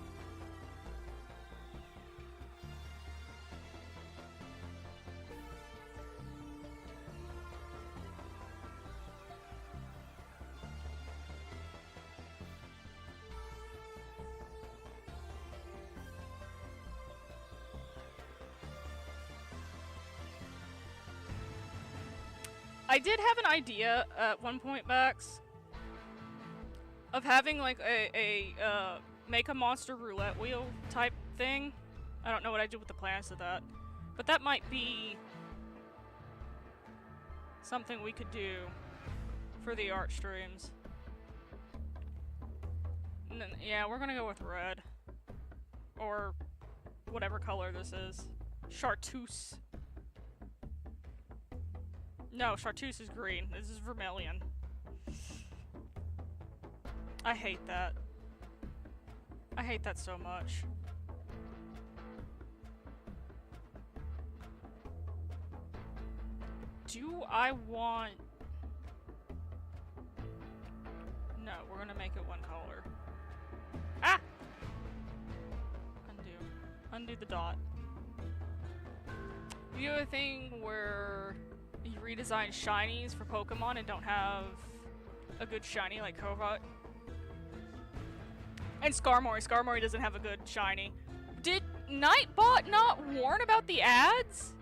I did have an idea at one point, Max, of having like a make a monster roulette wheel type thing. I don't know what I did with the plans of that, but that might be something we could do for the art streams. And then, yeah, we're gonna go with red. Or whatever color this is. Chartreuse. No, chartreuse is green. This is vermilion. I hate that. I hate that so much. Do I want... No, we're gonna make it one color. Ah! Undo. Undo the dot. You do a thing where you redesign shinies for Pokemon and don't have a good shiny like Kovat. And Skarmory. Skarmory doesn't have a good shiny. Did Nightbot not warn about the ads?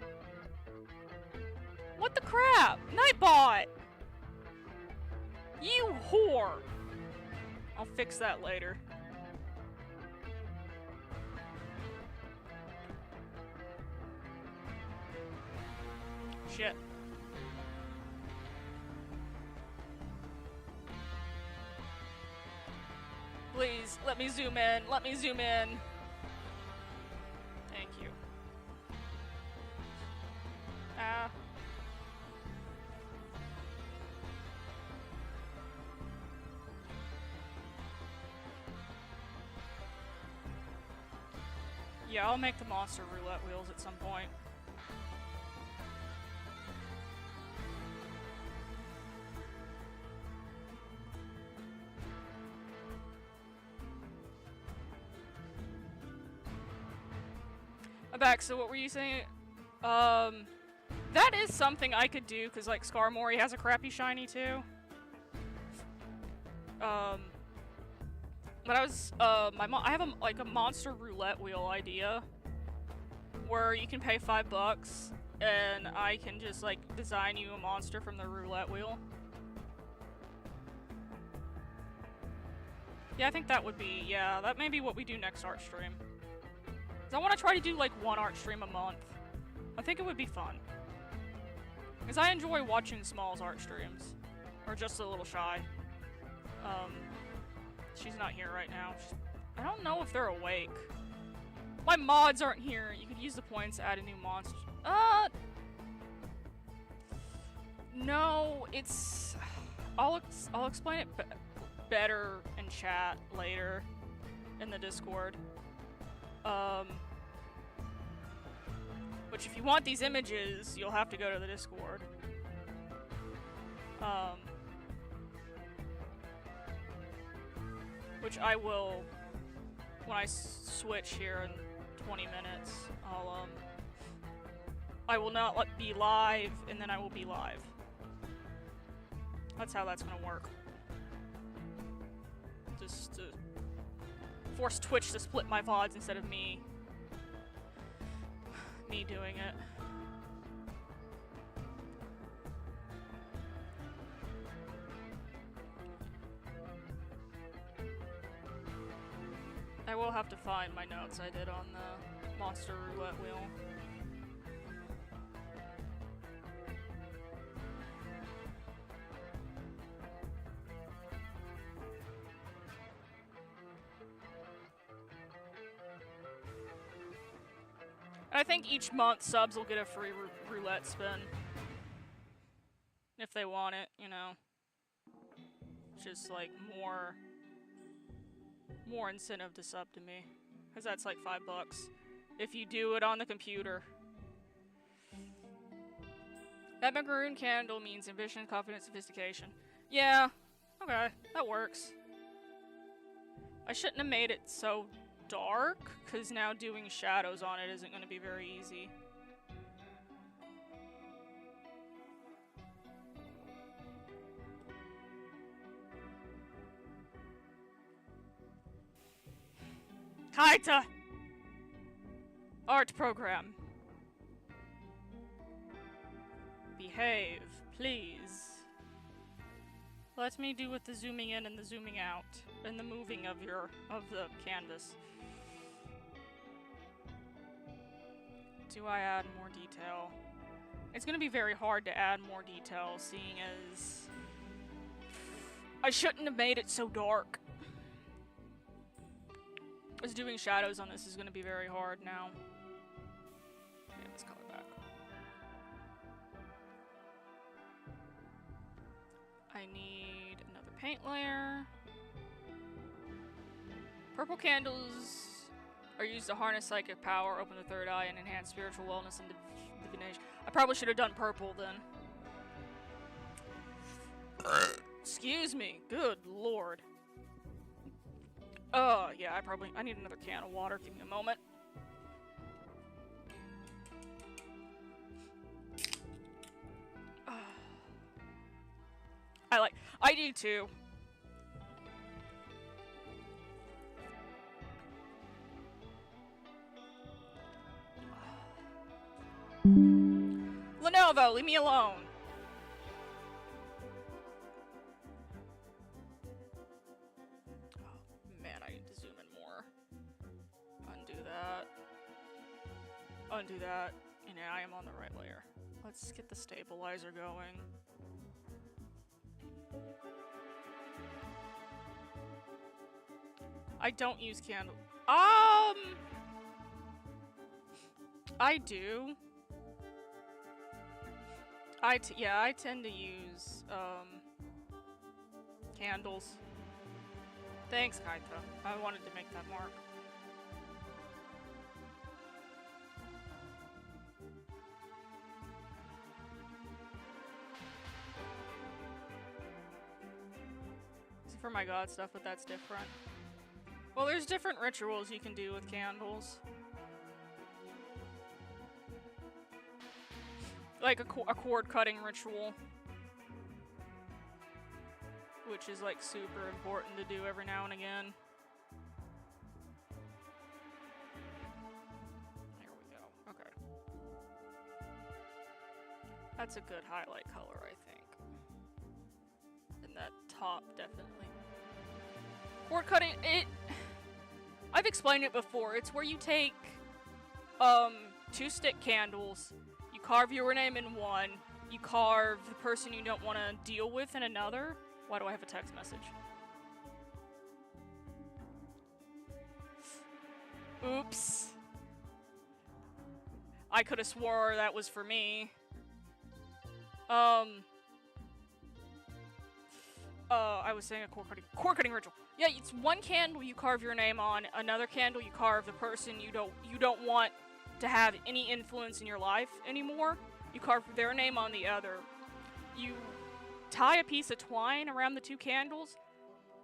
What the crap? Nightbot! You whore! I'll fix that later. Shit. Please, let me zoom in. Let me zoom in. Thank you. Ah. Yeah, I'll make the monster roulette wheels at some point. I'm back, so what were you saying? That is something I could do, because, like, Skarmory has a crappy shiny, too. But I was, I have a monster roulette wheel idea, where you can pay $5, and I can just, like, design you a monster from the roulette wheel. Yeah, I think that would be, yeah, that may be what we do next art stream. Because I want to try to do, like, one art stream a month. I think it would be fun. Because I enjoy watching Small's art streams. Or just a little shy. She's not here right now. I don't know if they're awake. My mods aren't here. You could use the points to add a new monster. No, it's... I'll explain it better in chat later. In the Discord. Which if you want these images, you'll have to go to the Discord. Which I will, when I switch here in 20 minutes, I will not be live, and then I will be live. That's how that's gonna work. Just to force Twitch to split my VODs instead of me doing it. I will have to find my notes I did on the monster roulette wheel. I think each month subs will get a free roulette spin. If they want it, you know. Just like more incentive to sub to me. Because that's like $5 if you do it on the computer. That macaroon candle means ambition, confidence, sophistication. Yeah, okay, that works. I shouldn't have made it so dark, because now doing shadows on it isn't going to be very easy. Kaita! Art program. Behave, please. Let me do with the zooming in and the zooming out, and the moving of the canvas. Do I add more detail? It's gonna be very hard to add more detail, seeing as I shouldn't have made it so dark. Because doing shadows on this is gonna be very hard now. Yeah, let's color back. I need another paint layer. Purple candles are used to harness psychic power, open the third eye, and enhance spiritual wellness and divination. I probably should have done purple then. Excuse me. Good lord. Yeah, I need another can of water. Give me a moment. I do too. Lenovo, leave me alone. Oh, man, I need to zoom in more. Undo that. Undo that. And yeah, I am on the right layer. Let's get the stabilizer going. I don't use candle. I do. Yeah, I tend to use, candles. Thanks, Kaita. I wanted to make that mark. For my god stuff, but that's different. Well, there's different rituals you can do with candles. Like a cord cutting ritual. Which is like super important to do every now and again. There we go. Okay. That's a good highlight color, I think. And that top, definitely. Cord cutting, I've explained it before. It's where you take, 2 stick candles, you carve your name in one, you carve the person you don't want to deal with in another. Why do I have a text message? Oops. I could have swore that was for me. I was saying a cord cutting ritual. Yeah, it's one candle you carve your name on, another candle you carve the person you don't want to have any influence in your life anymore. You carve their name on the other. You tie a piece of twine around the 2 candles,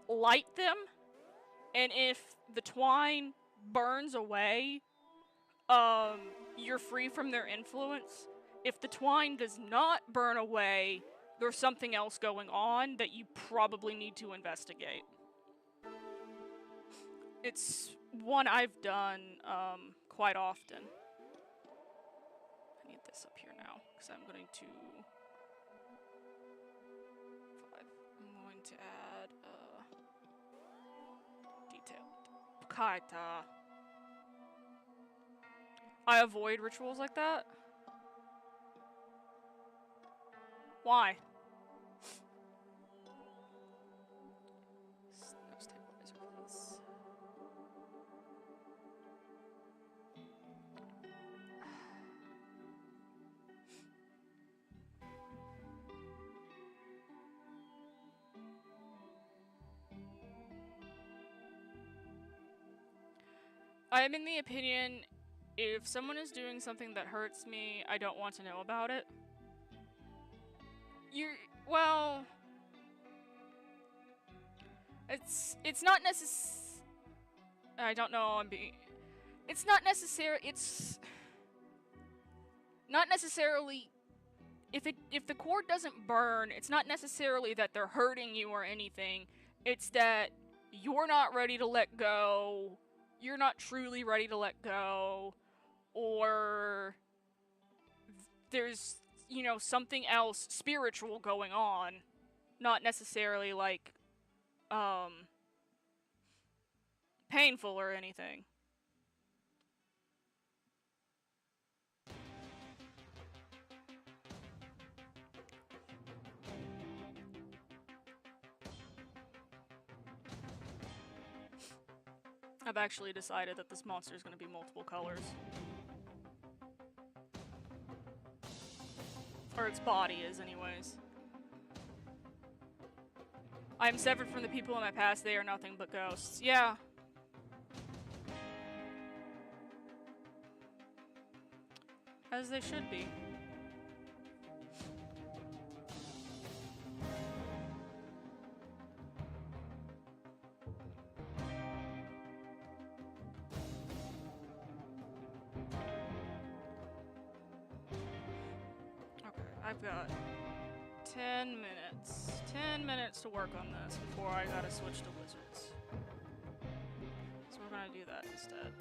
light them, and if the twine burns away, you're free from their influence. If the twine does not burn away, there's something else going on that you probably need to investigate. It's one I've done, quite often. I need this up here now, because I'm going to... I'm going to add, detailed. Kaita. I avoid rituals like that. Why? No stabilizer, please. I am in the opinion, if someone is doing something that hurts me, I don't want to know about it. Well... It's not I don't know, it's not necessarily... If the cord doesn't burn, it's not necessarily that they're hurting you or anything. It's that you're not ready to let go, you're not truly ready to let go, or there's, something else spiritual going on. Not necessarily, like, painful or anything. I've actually decided that this monster is going to be multiple colors. Or its body is, anyways. I am severed from the people in my past. They are nothing but ghosts. Yeah. As they should be. I've got 10 minutes. 10 minutes to work on this before I gotta switch to wizards. So we're gonna do that instead.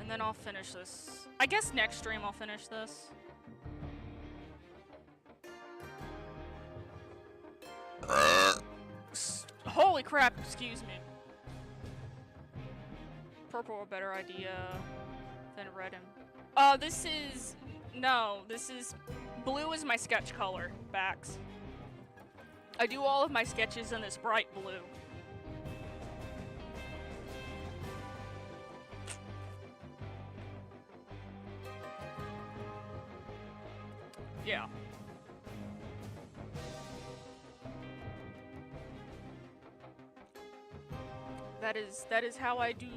And then I'll finish this. I guess next stream I'll finish this. Holy crap, excuse me. Purple a better idea than red and... this is... No, this is... Blue is my sketch color, Bax. I do all of my sketches in this bright blue. Yeah. That is how I do.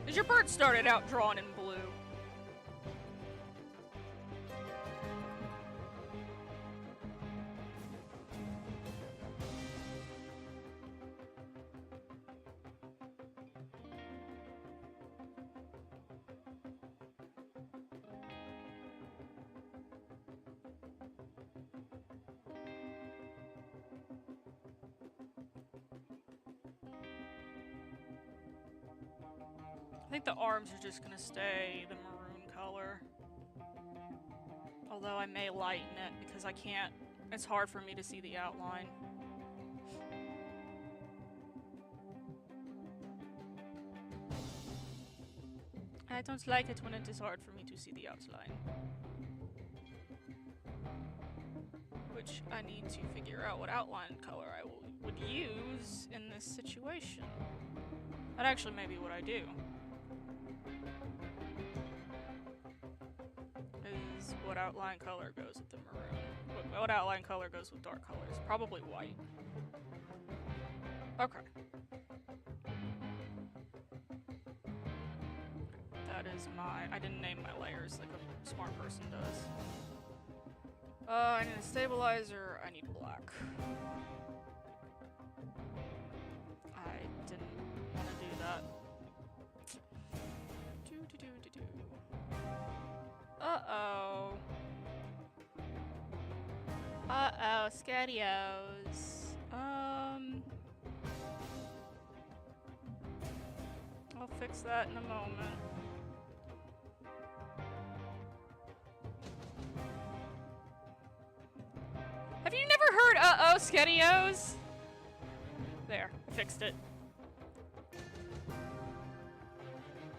As your bird started out drawn in blue. I think the arms are just gonna stay the maroon color. Although I may lighten it because I can't, it's hard for me to see the outline. I don't like it when it is hard for me to see the outline. Which I need to figure out what outline color I would use in this situation. That actually may be what I do. Is what outline color goes with the maroon? What outline color goes with dark colors? Probably white. Okay. That is my... I didn't name my layers like a smart person does. I need a stabilizer. I need black. I didn't want to do that. Uh-oh. Uh-oh, Scadios. I'll fix that in a moment. Have you never heard uh-oh, Scadios? There, I fixed it.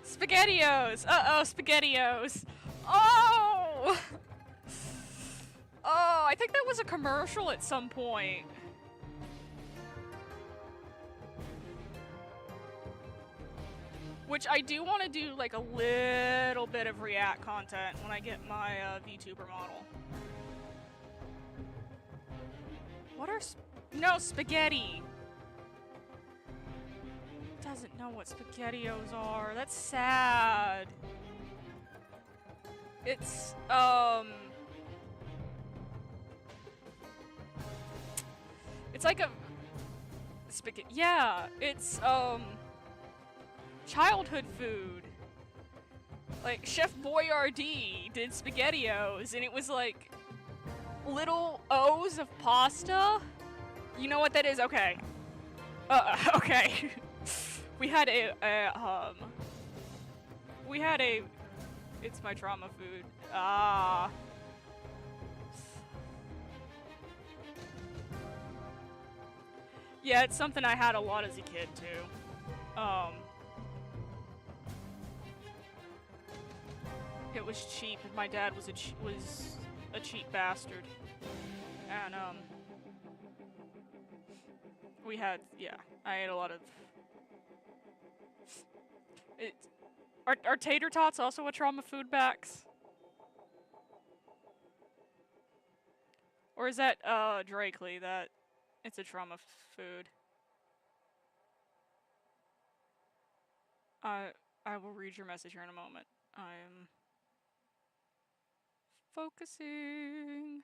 SpaghettiOs! Uh-oh, SpaghettiOs! Oh! Oh, I think that was a commercial at some point. Which I do want to do like a little bit of React content when I get my VTuber model. What are no, spaghetti! Doesn't know what SpaghettiOs are. That's sad. It's, it's like a... spaghetti... Yeah, it's, childhood food. Like, Chef Boyardee did SpaghettiOs, and it was like... little O's of pasta? You know what that is? Okay. Okay. We had a, it's my trauma food. Ah. Yeah, it's something I had a lot as a kid, too. It was cheap, and my dad was a cheap bastard. And, we had, yeah, I ate a lot of... Are tater tots also a trauma food, Bax? Or is that, Drakely, that it's a trauma food? I will read your message here in a moment. I'm focusing.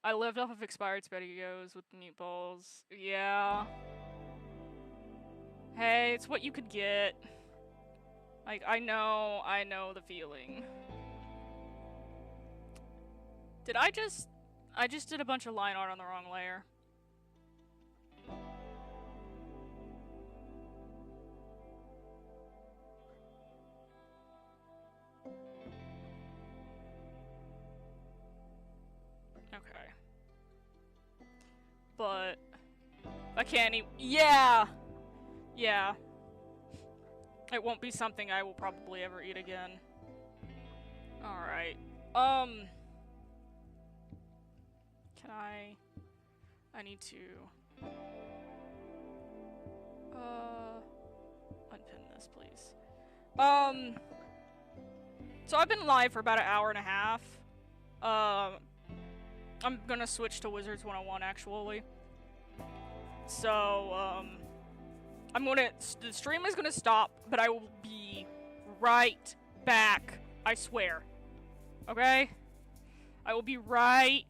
I lived off of expired SpaghettiOs with meatballs. Yeah. Hey, it's what you could get. Like, I know the feeling. Did I just did a bunch of line art on the wrong layer. Okay. But I can't even... Yeah! Yeah. It won't be something I will probably ever eat again. Alright. Can I need to... unpin this, please. So I've been live for about an hour and a half. I'm gonna switch to Wizards 101 actually. So, the stream is gonna stop, but I will be right back, I swear. Okay? I will be right